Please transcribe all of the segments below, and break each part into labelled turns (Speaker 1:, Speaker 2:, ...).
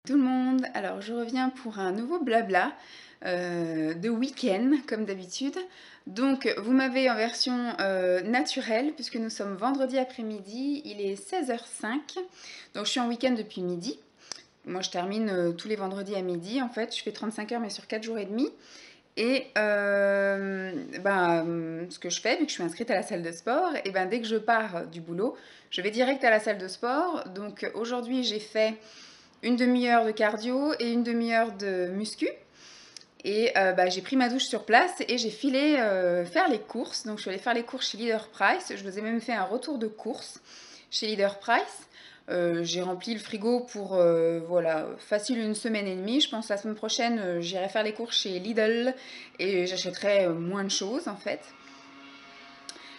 Speaker 1: tout le monde, alors je reviens pour un nouveau blabla de week-end comme d'habitude. Donc vous m'avez en version naturelle puisque nous sommes vendredi après-midi, il est 16h05, donc je suis en week-end depuis midi. Moi je termine tous les vendredis à midi en fait, je fais 35 heures mais sur 4 jours et demi. Et ce que je fais, vu que je suis inscrite à la salle de sport, et ben, dès que je pars du boulot, je vais direct à la salle de sport. Donc aujourd'hui j'ai fait une demi-heure de cardio et une demi-heure de muscu. Et j'ai pris ma douche sur place et j'ai filé faire les courses. Donc je suis allée faire les courses chez Leader Price. Je vous ai même fait un retour de course chez Leader Price. J'ai rempli le frigo pour voilà, facile une semaine et demie. Je pense la semaine prochaine, j'irai faire les courses chez Lidl et j'achèterai moins de choses en fait.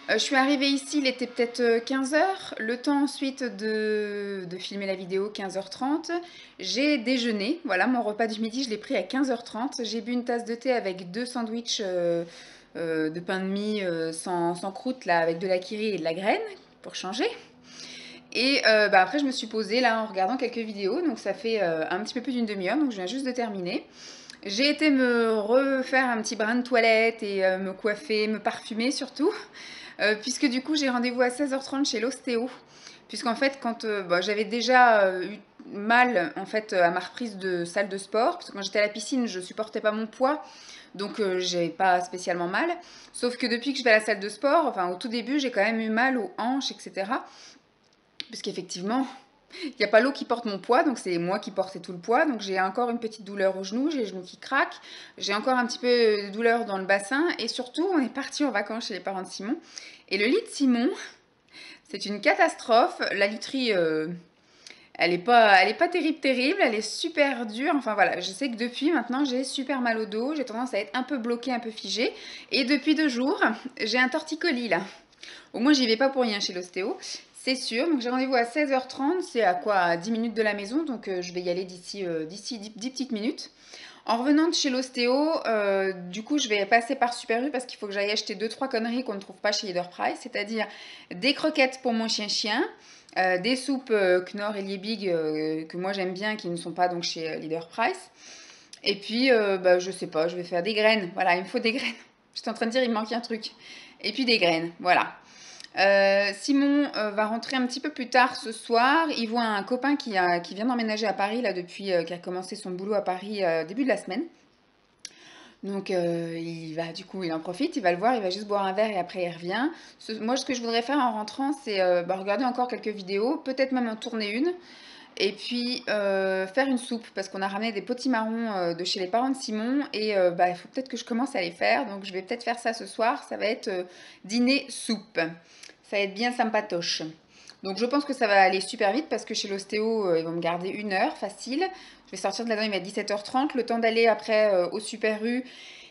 Speaker 1: Je suis arrivée ici, il était peut-être 15 heures. Le temps ensuite de filmer la vidéo, 15h30. J'ai déjeuné, voilà, mon repas du midi, je l'ai pris à 15h30. J'ai bu une tasse de thé avec 2 sandwichs de pain de mie sans croûte, là, avec de la kiri et de la graine, pour changer. Et après, je me suis posée là en regardant quelques vidéos, donc ça fait un petit peu plus d'une demi-heure, donc je viens juste de terminer. J'ai été me refaire un petit brin de toilette et me coiffer, me parfumer surtout, puisque du coup j'ai rendez-vous à 16h30 chez l'ostéo. Puisqu'en fait, quand j'avais déjà eu mal en fait à ma reprise de salle de sport, parce que quand j'étais à la piscine, je supportais pas mon poids, donc j'ai pas spécialement mal. Sauf que depuis que je vais à la salle de sport, enfin au tout début, j'ai quand même eu mal aux hanches, etc. Puisqu'effectivement, il n'y a pas l'eau qui porte mon poids, donc c'est moi qui portais tout le poids. Donc j'ai encore une petite douleur au genou, j'ai les genoux qui craquent, j'ai encore un petit peu de douleur dans le bassin. Et surtout, on est parti en vacances chez les parents de Simon. Et le lit de Simon, c'est une catastrophe. La literie, elle est pas terrible, elle est super dure. Enfin voilà, je sais que depuis maintenant, j'ai super mal au dos, j'ai tendance à être un peu bloquée, un peu figée. Et depuis 2 jours, j'ai un torticolis là. Au moins, j'y vais pas pour rien chez l'ostéo, c'est sûr. Donc, j'ai rendez-vous à 16h30. C'est à quoi? À 10 minutes de la maison. Donc, je vais y aller d'ici 10 petites minutes. En revenant de chez l'ostéo, du coup, je vais passer par Super U parce qu'il faut que j'aille acheter 2-3 conneries qu'on ne trouve pas chez Leader Price, c'est-à-dire des croquettes pour mon chien-chien, des soupes Knorr et Liebig que moi j'aime bien, qui ne sont pas donc chez Leader Price. Et puis, je sais pas, je vais faire des graines. Voilà, il me faut des graines. J'étais en train de dire, il me manque un truc. Et puis des graines, voilà. Simon va rentrer un petit peu plus tard ce soir. Il voit un copain qui vient d'emménager à Paris là depuis qui a commencé son boulot à Paris début de la semaine. Donc du coup, il en profite, il va le voir, il va juste boire un verre et après il revient. Moi, ce que je voudrais faire en rentrant, c'est regarder encore quelques vidéos, peut-être même en tourner une. Et puis faire une soupe parce qu'on a ramené des potimarrons de chez les parents de Simon et il faut peut-être que je commence à les faire. Donc je vais peut-être faire ça ce soir. Ça va être dîner soupe. Ça va être bien sympatoche. Donc je pense que ça va aller super vite parce que chez l'ostéo, ils vont me garder 1 heure facile. Je vais sortir de là-dedans, il va être 17h30. Le temps d'aller après au Super U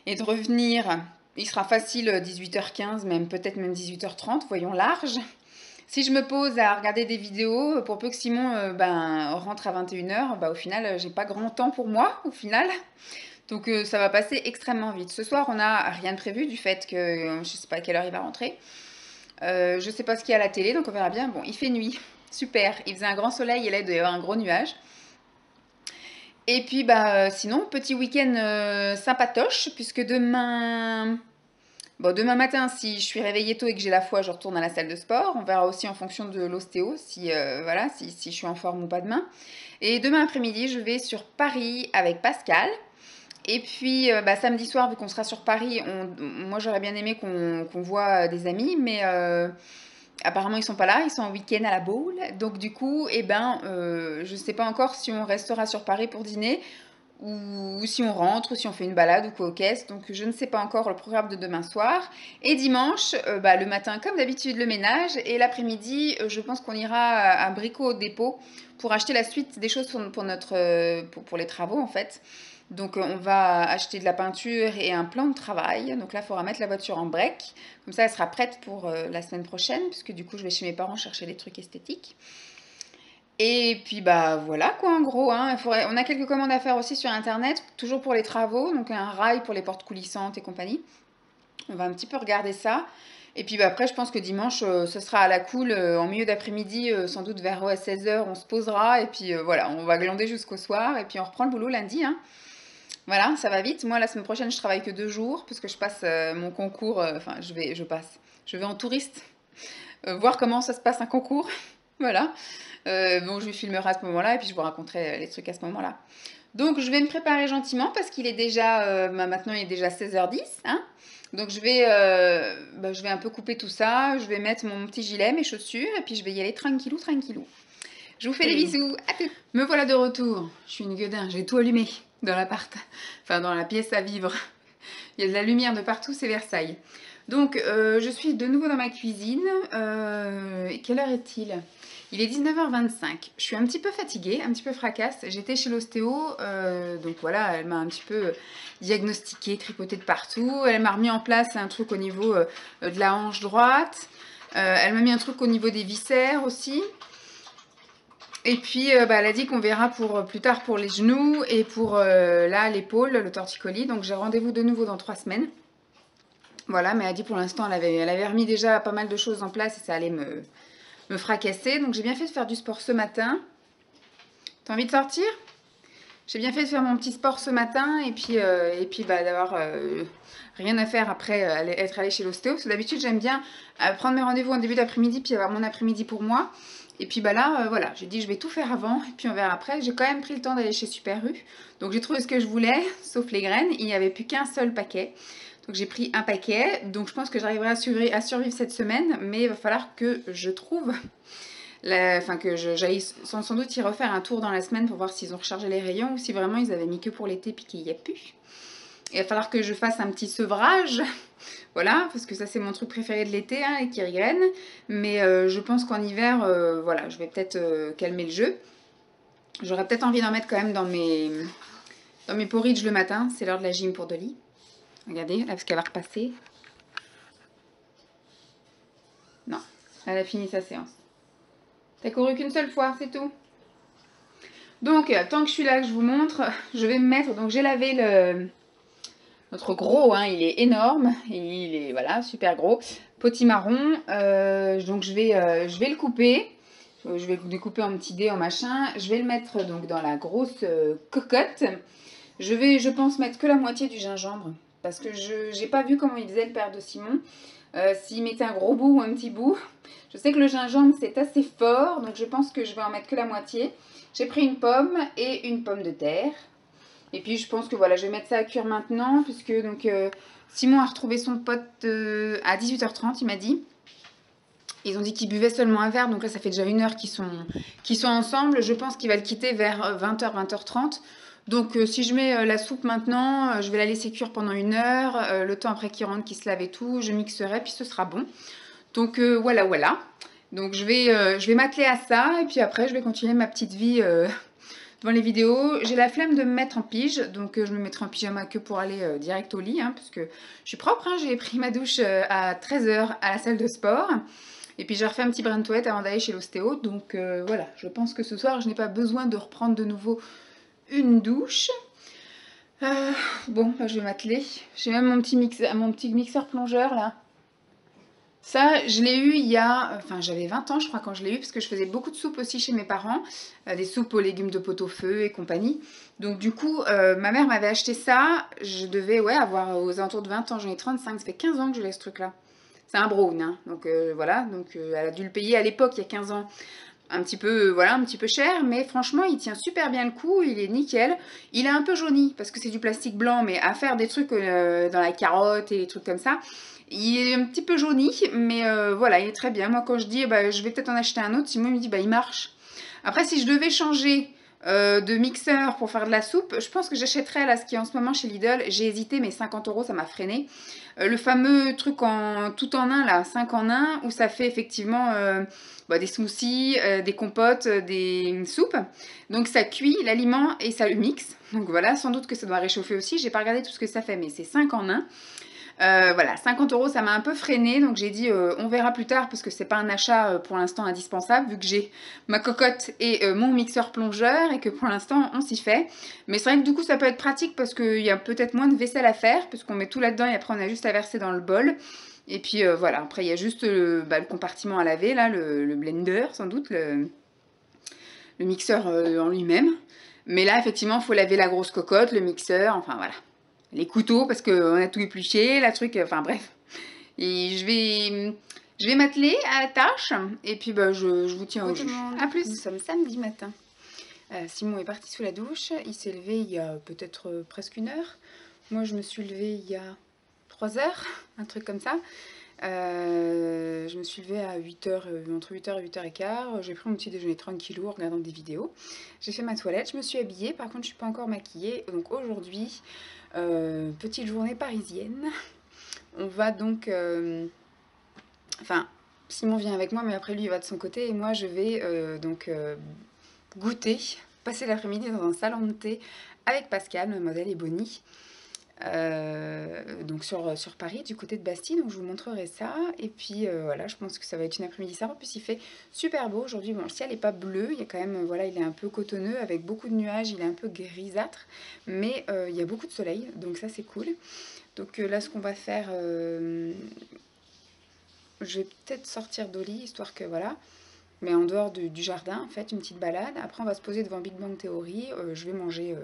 Speaker 1: et de revenir, il sera facile 18h15, même peut-être même 18h30, voyons large. Si je me pose à regarder des vidéos, pour peu que Simon rentre à 21h, au final, j'ai pas grand temps pour moi, au final. Donc ça va passer extrêmement vite. Ce soir, on n'a rien de prévu du fait que je sais pas à quelle heure il va rentrer. Je sais pas ce qu'il y a à la télé, donc on verra bien. Bon, il fait nuit. Super. Il faisait un grand soleil et là, il doit y avoir un gros nuage. Et puis, sinon, petit week-end sympatoche, puisque demain... Bon, demain matin, si je suis réveillée tôt et que j'ai la foi, je retourne à la salle de sport. On verra aussi en fonction de l'ostéo, si je suis en forme ou pas demain. Et demain après-midi, je vais sur Paris avec Pascal. Et puis samedi soir, vu qu'on sera sur Paris, moi j'aurais bien aimé qu'on voit des amis, mais apparemment ils sont pas là, ils sont en week-end à la boule. Donc du coup, je sais pas encore si on restera sur Paris pour dîner ou si on rentre, ou si on fait une balade ou quoi aux caisses. Donc je ne sais pas encore le programme de demain soir. Et dimanche, le matin comme d'habitude le ménage et l'après-midi, je pense qu'on ira à Brico Dépôt pour acheter la suite des choses pour les travaux en fait. Donc on va acheter de la peinture et un plan de travail. Donc là, il faudra mettre la voiture en break. Comme ça, elle sera prête pour la semaine prochaine, puisque du coup, je vais chez mes parents chercher des trucs esthétiques. Et puis voilà quoi en gros, hein. On a quelques commandes à faire aussi sur internet, toujours pour les travaux, donc un rail pour les portes coulissantes et compagnie. On va un petit peu regarder ça. Et puis bah, après, je pense que dimanche, ce sera à la cool, en milieu d'après-midi, sans doute vers 16 h, on se posera. Et puis voilà, on va glander jusqu'au soir. Et puis on reprend le boulot lundi, hein. Voilà, ça va vite. Moi, la semaine prochaine, je travaille que 2 jours, parce que je passe mon concours, enfin, je vais en touriste, voir comment ça se passe un concours. Voilà. Bon, je lui filmerai à ce moment-là, et puis je vous raconterai les trucs à ce moment-là. Donc, je vais me préparer gentiment, parce qu'il est déjà, maintenant, il est déjà 16 h 10, hein. Donc, je vais un peu couper tout ça. Je vais mettre mon petit gilet, mes chaussures, et puis je vais y aller tranquillou, tranquillou. Je vous fais des bisous, à tout. Me voilà de retour. Je suis une gueudin, j'ai tout allumé dans l'appart, enfin dans la pièce à vivre. Il y a de la lumière de partout, c'est Versailles. Donc, je suis de nouveau dans ma cuisine. Quelle heure est-il? Il est 19 h 25. Je suis un petit peu fatiguée, un petit peu fracasse. J'étais chez l'ostéo, donc voilà, elle m'a un petit peu diagnostiqué, tripoté de partout. Elle m'a remis en place un truc au niveau de la hanche droite. Elle m'a mis un truc au niveau des viscères aussi. Et puis, bah, elle a dit qu'on verra pour plus tard pour les genoux et pour là, l'épaule, le torticolis. Donc, j'ai rendez-vous de nouveau dans 3 semaines. Voilà, mais elle a dit pour l'instant, elle avait remis déjà pas mal de choses en place et ça allait me fracasser. Donc, j'ai bien fait de faire du sport ce matin. T'as envie de sortir? J'ai bien fait de faire mon petit sport ce matin et puis bah, d'avoir rien à faire après être allée chez l'ostéo. Parce que d'habitude, j'aime bien prendre mes rendez-vous en début d'après-midi puis avoir mon après-midi pour moi. Et puis bah là, voilà, j'ai dit je vais tout faire avant et puis on verra après. J'ai quand même pris le temps d'aller chez Super U. Donc j'ai trouvé ce que je voulais, sauf les graines. Il n'y avait plus qu'un seul paquet. Donc j'ai pris un paquet. Donc je pense que j'arriverai à survivre cette semaine. Mais il va falloir que je trouve... Enfin que j'aille sans doute y refaire un tour dans la semaine pour voir s'ils ont rechargé les rayons ou si vraiment ils avaient mis que pour l'été puis qu'il n'y a plus. Il va falloir que je fasse un petit sevrage, voilà, parce que ça c'est mon truc préféré de l'été, hein, les kirigraines. Mais je pense qu'en hiver, voilà, je vais peut-être calmer le jeu. J'aurais peut-être envie d'en mettre quand même dans mes porridge le matin. C'est l'heure de la gym pour Dolly. Regardez, là parce qu'elle va repasser. Non, elle a fini sa séance. T'as couru qu'une seule fois, c'est tout. Donc, tant que je suis là, que je vous montre, je vais me mettre... Donc, j'ai lavé notre gros, hein, il est énorme. Il est, voilà, super gros. Potimarron. Donc, je vais le couper. Je vais le découper en petits dés, en machin. Je vais le mettre donc dans la grosse cocotte. Je vais, je pense, mettre que la moitié du gingembre. Parce que je n'ai pas vu comment il faisait le père de Simon. S'il mettait un gros bout ou un petit bout. Je sais que le gingembre c'est assez fort, donc je pense que je vais en mettre que la moitié. J'ai pris une pomme et une pomme de terre. Et puis je pense que voilà, je vais mettre ça à cuire maintenant, puisque donc Simon a retrouvé son pote à 18 h 30, il m'a dit. Ils ont dit qu'ils buvaient seulement un verre, donc là ça fait déjà 1 heure qu'ils sont ensemble. Je pense qu'il va le quitter vers 20 h, 20 h 30. Donc si je mets la soupe maintenant, je vais la laisser cuire pendant 1 heure. Le temps après qu'il rentre, qu'il se lave et tout, je mixerai, puis ce sera bon. Donc voilà, voilà. Donc je vais m'atteler à ça, et puis après je vais continuer ma petite vie devant les vidéos. J'ai la flemme de me mettre en pige, donc je me mettrai en pyjama que pour aller direct au lit, hein, parce que je suis propre, hein, j'ai pris ma douche à 13 h à la salle de sport. Et puis j'ai refait un petit brin de toilette avant d'aller chez l'ostéo. Donc voilà, je pense que ce soir je n'ai pas besoin de reprendre de nouveau une douche. Bon, bah, je vais m'atteler. J'ai même mon petit mixeur plongeur là. Ça, je l'ai eu il y a... Enfin, j'avais 20 ans, je crois, quand je l'ai eu, parce que je faisais beaucoup de soupes aussi chez mes parents. Des soupes aux légumes de pot-au-feu et compagnie. Donc, du coup, ma mère m'avait acheté ça. Je devais, ouais, avoir aux alentours de 20 ans. J'en ai 35, ça fait 15 ans que je l'ai, ce truc-là. C'est un Brown, hein. Donc, voilà. Donc, elle a dû le payer à l'époque, il y a 15 ans. Un petit peu, voilà, un petit peu cher. Mais franchement, il tient super bien le coup. Il est nickel. Il est un peu jauni, parce que c'est du plastique blanc. Mais à faire des trucs dans la carotte et des trucs comme ça... Il est un petit peu jauni, mais voilà, il est très bien. Moi, quand je dis, bah, je vais peut-être en acheter un autre, Simon il me dit, bah, il marche. Après, si je devais changer de mixeur pour faire de la soupe, je pense que j'achèterais là ce qui est en ce moment chez Lidl. J'ai hésité, mais 50 €, ça m'a freiné. Le fameux truc en tout en un, là, 5 en 1, où ça fait effectivement bah, des smoothies, des compotes, des soupes. Donc, ça cuit l'aliment et ça le mixe. Donc, voilà, sans doute que ça doit réchauffer aussi. J'ai pas regardé tout ce que ça fait, mais c'est 5 en 1. Voilà, 50 €, ça m'a un peu freiné, donc j'ai dit on verra plus tard parce que c'est pas un achat pour l'instant indispensable vu que j'ai ma cocotte et mon mixeur plongeur et que pour l'instant on s'y fait. Mais c'est vrai que du coup ça peut être pratique parce qu'il y a peut-être moins de vaisselle à faire puisqu'on met tout là-dedans et après on a juste à verser dans le bol. Et puis voilà, après il y a juste le compartiment à laver, là, le blender sans doute, le mixeur en lui-même. Mais là, effectivement, il faut laver la grosse cocotte, le mixeur, enfin voilà. Les couteaux, parce qu'on a tout épluché, la truc, enfin bref. Et je vais m'atteler à la tâche, et puis bah, je vous tiens au jus. A plus. Nous sommes samedi matin. Simon est parti sous la douche, il s'est levé il y a peut-être presque 1 heure. Moi, je me suis levée il y a 3 heures, un truc comme ça. Je me suis levée à 8h, entre 8h et 8h15. J'ai pris mon petit déjeuner tranquillou en regardant des vidéos. J'ai fait ma toilette, je me suis habillée. Par contre, je ne suis pas encore maquillée. Donc aujourd'hui, petite journée parisienne. On va donc... Enfin, Simon vient avec moi, mais après lui, il va de son côté. Et moi, je vais goûter, passer l'après-midi dans un salon de thé avec Pascal, Mademoiselle et Bonnie. Donc sur Paris, du côté de Bastille, donc je vous montrerai ça. Et puis voilà, je pense que ça va être une après-midi sympa. En plus, il fait super beau aujourd'hui. Bon, le ciel n'est pas bleu, il y a quand même, voilà, il est un peu cotonneux avec beaucoup de nuages, il est un peu grisâtre, mais il y a beaucoup de soleil, donc ça c'est cool. Donc là, ce qu'on va faire, je vais peut-être sortir d'Oli, histoire que voilà. Mais en dehors du jardin, en fait, une petite balade. Après, on va se poser devant Big Bang Theory. Je vais manger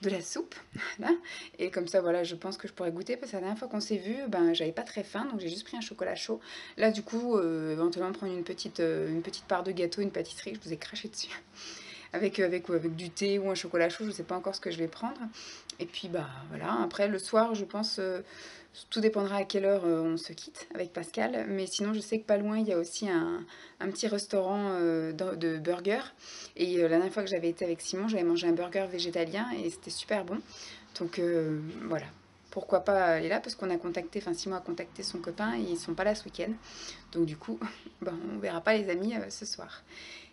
Speaker 1: de la soupe. Voilà. Et comme ça, voilà, je pense que je pourrais goûter. Parce que la dernière fois qu'on s'est vu, ben, j'avais pas très faim. Donc, j'ai juste pris un chocolat chaud. Là, du coup, éventuellement, prendre une petite part de gâteau, une pâtisserie. Je vous ai craché dessus. Avec du thé ou un chocolat chaud. Je sais pas encore ce que je vais prendre. Et puis, bah, voilà. Après, le soir, je pense... tout dépendra à quelle heure on se quitte avec Pascal, mais sinon je sais que pas loin il y a aussi un petit restaurant de burgers. Et la dernière fois que j'avais été avec Simon, j'avais mangé un burger végétalien et c'était super bon. Donc voilà, pourquoi pas aller là, parce qu'on a contacté, enfin Simon a contacté son copain et ils sont pas là ce week-end. Donc du coup, ben, on verra pas les amis ce soir.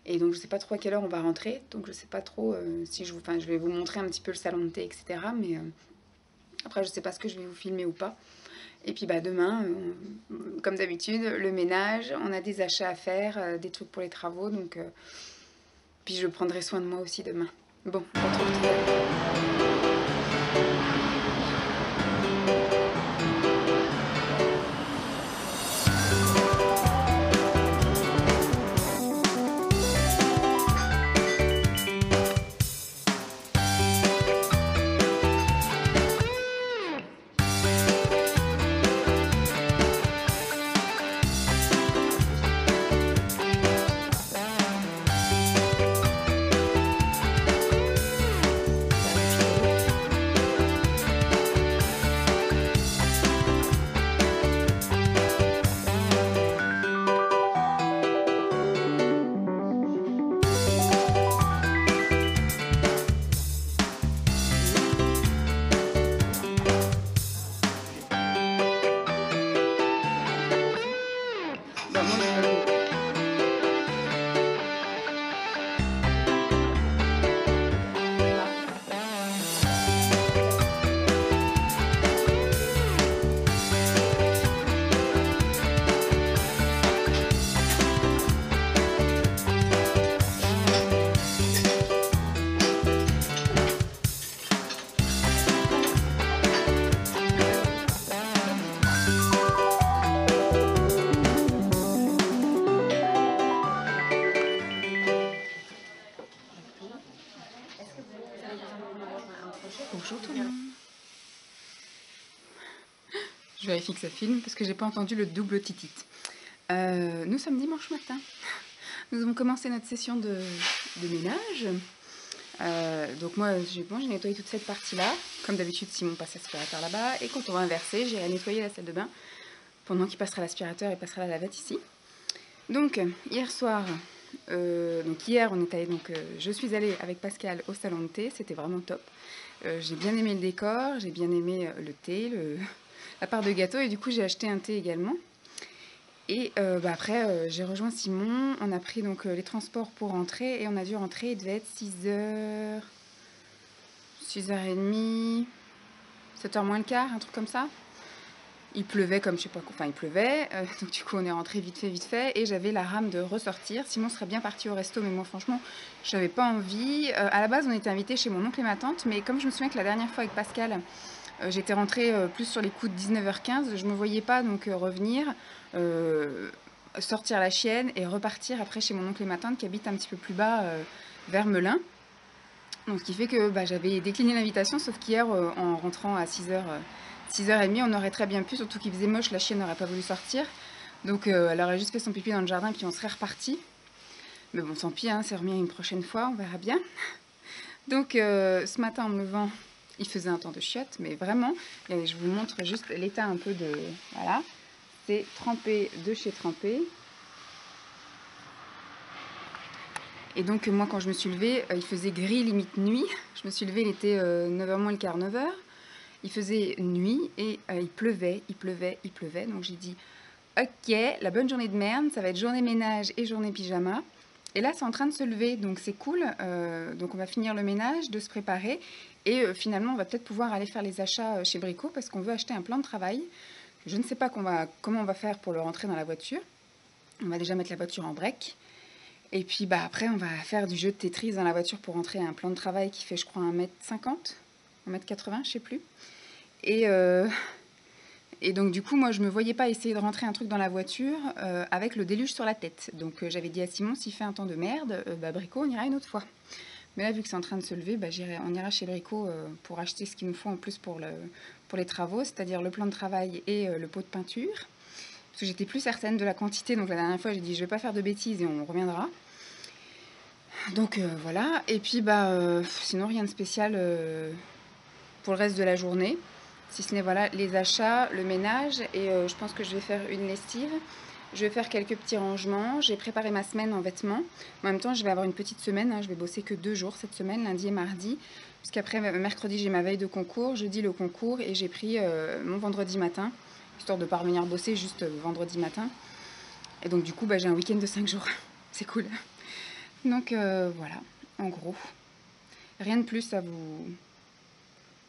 Speaker 1: Et donc je sais pas trop à quelle heure on va rentrer, donc je sais pas trop si je vais vous montrer un petit peu le salon de thé, etc. Mais après, je sais pas ce que je vais vous filmer ou pas. Et puis bah, demain, comme d'habitude, le ménage, on a des achats à faire, des trucs pour les travaux. Donc, puis je prendrai soin de moi aussi demain. Bon, on retrouve tout à l'heure. Bah, moi, bonjour tout le monde. Je vérifie que ça filme parce que j'ai pas entendu le double titit. Nous sommes dimanche matin. Nous avons commencé notre session de ménage. Donc moi, j'ai nettoyé toute cette partie-là. Comme d'habitude, Simon passe l'aspirateur là-bas. Et quand on va inverser, j'ai nettoyé la salle de bain pendant qu'il passera l'aspirateur et passera la lavette ici. Donc, hier soir, hier, on est allé, je suis allée avec Pascal au salon de thé. C'était vraiment top. J'ai bien aimé le décor, j'ai bien aimé le thé, la part de gâteau. Et du coup, j'ai acheté un thé également. Et après, j'ai rejoint Simon, on a pris donc les transports pour rentrer et on a dû rentrer, il devait être 6h, 6h30, 7h moins le quart, un truc comme ça. Il pleuvait comme je sais pas quoi, enfin il pleuvait, donc du coup on est rentré vite fait et j'avais la rame de ressortir. Simon serait bien parti au resto, mais moi franchement j'avais pas envie. À la base on était invités chez mon oncle et ma tante, mais comme je me souviens que la dernière fois avec Pascal, J'étais rentrée plus sur les coups de 19h15. Je ne me voyais pas donc revenir, sortir la chienne et repartir après chez mon oncle et ma tante qui habite un petit peu plus bas vers Melun. Donc ce qui fait que j'avais décliné l'invitation, sauf qu'hier en rentrant à 6h30, on aurait très bien pu, surtout qu'il faisait moche, la chienne n'aurait pas voulu sortir. Donc elle aurait juste fait son pipi dans le jardin puis on serait reparti. Mais bon, tant pis, hein, c'est remis une prochaine fois, on verra bien. Donc ce matin en me levant, il faisait un temps de chiottes, mais vraiment, et je vous montre juste l'état un peu de... Voilà, c'est trempé de chez trempé. Et donc moi quand je me suis levée, il faisait gris limite nuit. Je me suis levée, il était 9h moins le quart, 9h. Il faisait nuit et il pleuvait. Donc j'ai dit, ok, la bonne journée de merde, ça va être journée ménage et journée pyjama. Et là, c'est en train de se lever, donc c'est cool. Donc on va finir le ménage, de se préparer. Et finalement, on va peut-être pouvoir aller faire les achats chez Brico parce qu'on veut acheter un plan de travail. Je ne sais pas comment on va faire pour le rentrer dans la voiture. On va déjà mettre la voiture en break. Et puis après, on va faire du jeu de Tetris dans la voiture pour rentrer un plan de travail qui fait, je crois, 1m50, 1m80, je sais plus. Et donc du coup, moi, je me voyais pas essayer de rentrer un truc dans la voiture avec le déluge sur la tête. Donc j'avais dit à Simon, s'il fait un temps de merde, Brico, on ira une autre fois. Mais là, vu que c'est en train de se lever, on ira chez Brico pour acheter ce qu'il nous faut en plus pour les travaux, c'est-à-dire le plan de travail et le pot de peinture. Parce que j'étais plus certaine de la quantité, donc la dernière fois, j'ai dit, je vais pas faire de bêtises et on reviendra. Donc voilà, et puis sinon rien de spécial pour le reste de la journée. Si ce n'est voilà, les achats, le ménage, et je pense que je vais faire une lessive. Je vais faire quelques petits rangements. J'ai préparé ma semaine en vêtements. En même temps, je vais avoir une petite semaine. Je vais bosser que 2 jours cette semaine, lundi et mardi. Puisqu'après, mercredi, j'ai ma veille de concours. Jeudi, le concours. Et j'ai pris mon vendredi matin, histoire de ne pas revenir bosser juste vendredi matin. Et donc, du coup, j'ai un week-end de 5 jours. C'est cool. Donc, voilà, en gros. Rien de plus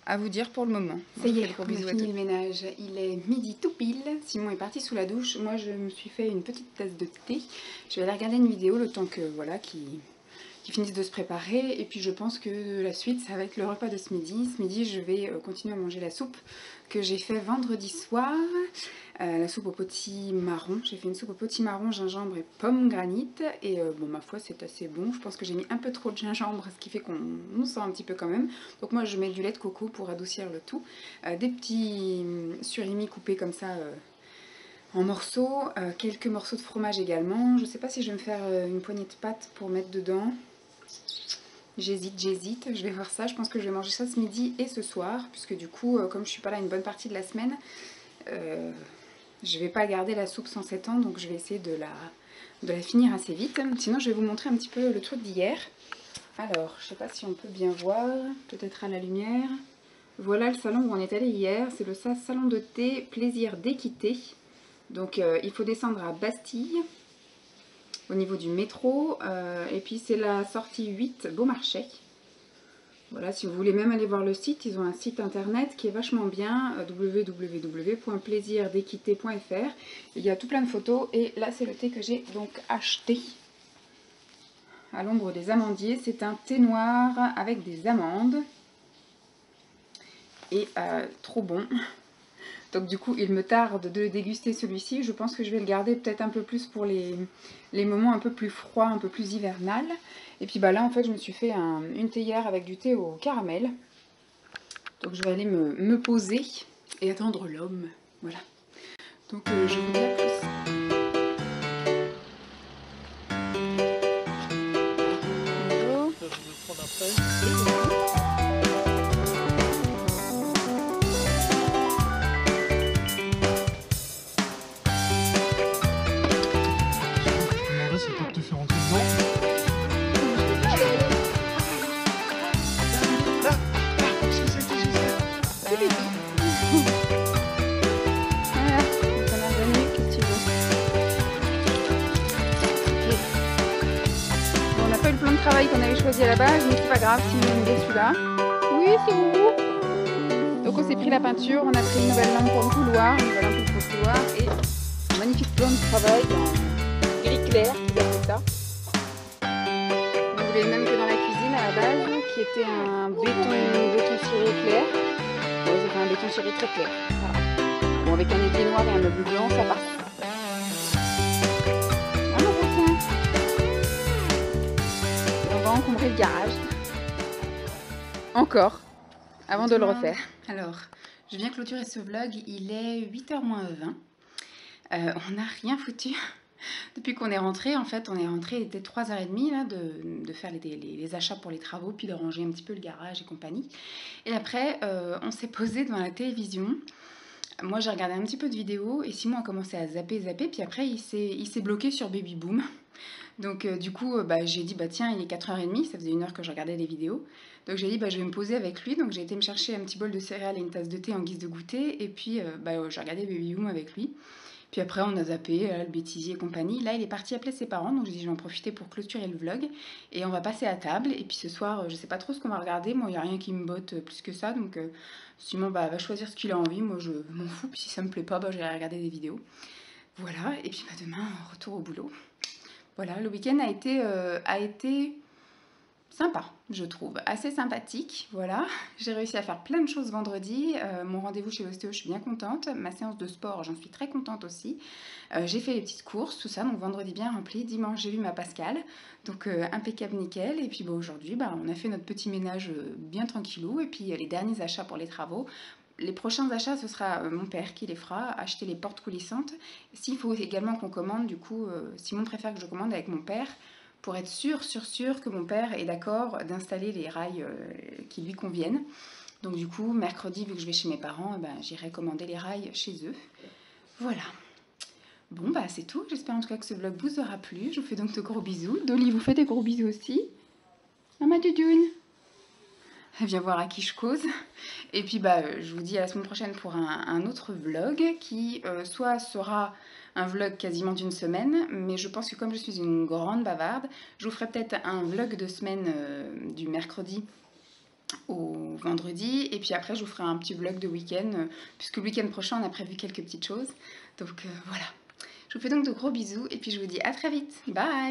Speaker 1: à vous dire pour le moment. Ça y est, on a fini le ménage. Il est midi tout pile. Simon est parti sous la douche. Moi, je me suis fait une petite tasse de thé. Je vais aller regarder une vidéo le temps que voilà, qu'ils finissent de se préparer. Et puis, je pense que la suite, ça va être le repas de ce midi. Ce midi, je vais continuer à manger la soupe que j'ai fait vendredi soir. La soupe au potimarron. J'ai fait une soupe au potimarron, gingembre et pomme granit. Et bon, ma foi, c'est assez bon. Je pense que j'ai mis un peu trop de gingembre, ce qui fait qu'on sent un petit peu quand même. Donc moi, je mets du lait de coco pour adoucir le tout. Des petits surimi coupés comme ça en morceaux. Quelques morceaux de fromage également. Je ne sais pas si je vais me faire une poignée de pâtes pour mettre dedans. J'hésite. Je vais voir ça. Je pense que je vais manger ça ce midi et ce soir. Puisque du coup, comme je ne suis pas là une bonne partie de la semaine... je vais pas garder la soupe sans 7 ans, donc je vais essayer de la finir assez vite. Sinon, je vais vous montrer un petit peu le truc d'hier. Alors, je sais pas si on peut bien voir, peut-être à la lumière. Voilà le salon où on est allé hier. C'est le salon de thé Plaisir d'Équité. Donc, il faut descendre à Bastille, au niveau du métro. Et puis, c'est la sortie 8 Beaumarchais. Voilà, si vous voulez même aller voir le site, ils ont un site internet qui est vachement bien, www.plaisirdequité.fr. Il y a tout plein de photos et là c'est le thé que j'ai donc acheté à l'ombre des amandiers. C'est un thé noir avec des amandes et trop bon. Donc du coup il me tarde de le déguster celui-ci. Je pense que je vais le garder peut-être un peu plus pour les moments un peu plus froids, un peu plus hivernal. Et puis là en fait je me suis fait une théière avec du thé au caramel. Donc je vais aller me poser et attendre l'homme. Voilà. Donc je vous dis à plus. Bonjour. Je vais prendre après. Travail qu'on avait choisi à la base, mais c'est pas grave si on est celui-là. Oui, c'est vous. Donc on s'est pris la peinture, on a pris une nouvelle lampe pour le couloir, une nouvelle lampe pour le couloir et un magnifique plan de travail en gris clair, qui appelle ça. On voulait le même que dans la cuisine à la base, qui était un béton ciré clair. rose, enfin un béton ciré très clair. Voilà. Bon, avec un évier noir et un meuble blanc, ça passe. Un requin. Et on va encombrer le garage. Encore, avant de le refaire. Alors, je viens clôturer ce vlog, il est 8h moins 20. On n'a rien foutu. Depuis qu'on est rentré, en fait, on est rentré, il était 3h30 là, de faire les achats pour les travaux, puis de ranger un petit peu le garage et compagnie. Et après, on s'est posé devant la télévision. Moi, j'ai regardé un petit peu de vidéos et Simon a commencé à zapper, puis après, il s'est bloqué sur Baby Boom. Donc, du coup, j'ai dit, tiens, il est 4h30, ça faisait 1 heure que je regardais les vidéos. Donc, j'ai dit, je vais me poser avec lui. Donc, j'ai été me chercher un petit bol de céréales et une tasse de thé en guise de goûter. Et puis, j'ai regardé Baby Boom avec lui. Puis après, on a zappé, le bêtisier et compagnie. Là, il est parti appeler ses parents, donc je dis je vais en profiter pour clôturer le vlog. Et on va passer à table. Et puis ce soir, je sais pas trop ce qu'on va regarder. Moi, il n'y a rien qui me botte plus que ça. Donc Simon va choisir ce qu'il a envie. Moi, je m'en fous. Puis si ça me plaît pas, j'irai regarder des vidéos. Voilà. Et puis demain, retour au boulot. Voilà, le week-end a été sympa, je trouve, assez sympathique, voilà. J'ai réussi à faire plein de choses vendredi, mon rendez-vous chez l'ostéo, je suis bien contente, ma séance de sport, j'en suis très contente aussi. J'ai fait les petites courses, tout ça, donc vendredi bien rempli, dimanche j'ai vu ma Pascale, donc impeccable nickel, et puis aujourd'hui, on a fait notre petit ménage bien tranquillou, et puis les derniers achats pour les travaux. Les prochains achats, ce sera mon père qui les fera, acheter les portes coulissantes. S'il faut également qu'on commande, du coup, Simon préfère que je commande avec mon père, pour être sûr que mon père est d'accord d'installer les rails qui lui conviennent. Donc du coup, mercredi, vu que je vais chez mes parents, j'irai commander les rails chez eux. Voilà. Bon, c'est tout. J'espère en tout cas que ce vlog vous aura plu. Je vous fais donc de gros bisous. Dolly vous fait des gros bisous aussi. Ma Dudoune. Elle vient voir à qui je cause. Et puis je vous dis à la semaine prochaine pour un autre vlog qui soit sera un vlog quasiment d'une semaine, mais je pense que comme je suis une grande bavarde, je vous ferai peut-être un vlog de semaine du mercredi au vendredi, et puis après je vous ferai un petit vlog de week-end, puisque le week-end prochain on a prévu quelques petites choses. Donc voilà. Je vous fais donc de gros bisous, et puis je vous dis à très vite. Bye!